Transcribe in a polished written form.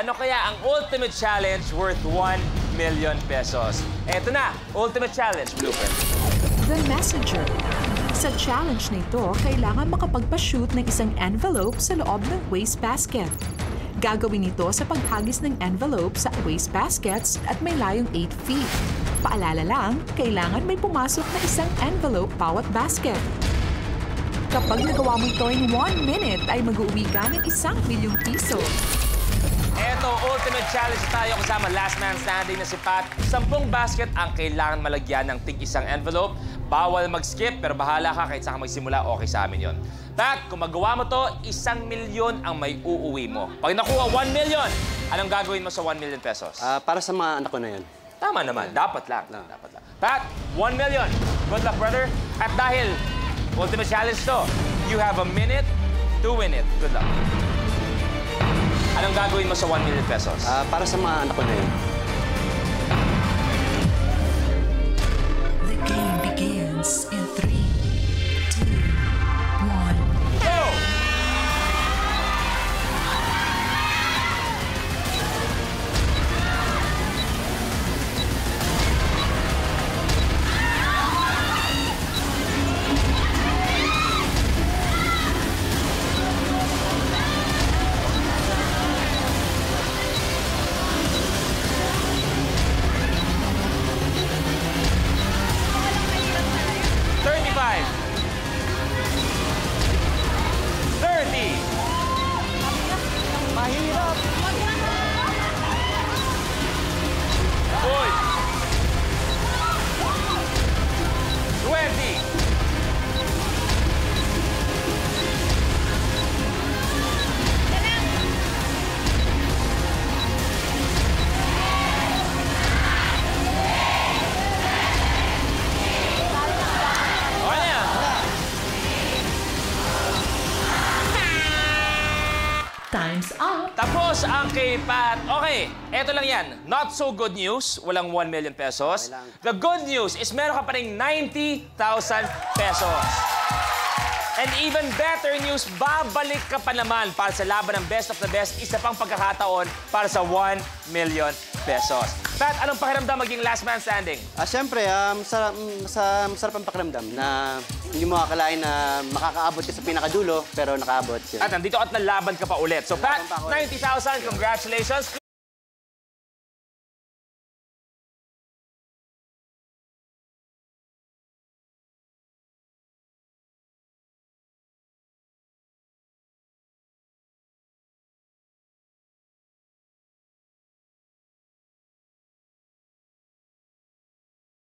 ano kaya ang ultimate challenge worth 1 million pesos? Eto na, ultimate challenge, Blooper. The Messenger. Sa challenge na ito, kailangan makapagpa-shoot ng isang envelope sa loob ng wastebasket. Gagawin ito sa paghagis ng envelope sa wastebaskets at may layong 8 feet. Paalala lang, kailangan may pumasok na isang envelope bawat basket. Kapag nagawa mo ito in 1 minute, ay mag-uwi ka ng 1 milyong piso. Eto, ultimate challenge tayo kasama last man standing na si Pat. 10 basket ang kailangan malagyan ng tig-isang envelope. Bawal mag-skip, pero bahala ka kahit saan ka magsimula, okay sa amin yon. Pat, kung magawa mo to, 1 milyon ang may uuwi mo. Pag nakuha 1 million, anong gagawin mo sa 1 million pesos? Para sa mga anak ko na yun. Tama naman, dapat lang. Dapat lang. Pat, 1 million. Good luck, brother. At dahil ultimate challenge to, you have a minute to win it. Good luck. Anong gagawin mo sa 1 million pesos? Para sa mga anak ko na yun. The game begins in 3, 2, 1. Go! Mahirap! 20! Time's up! Tapos ang kay Pat. Okay, eto lang yan. Not so good news. Walang 1 million pesos. The good news is meron ka pa rin 90,000 pesos. And even better news, babalik ka pa naman para sa laban ng best of the best. Isa pang pagkakataon para sa 1 million pesos. Pat, anong pakiramdam maging last man standing? Siyempre, masarap ang pakiramdam na hindi mo akalain na makakaabot ka sa pinakadulo, pero nakaabot. At nandito at nalaban ka pa ulit. So Pat, 90,000, congratulations!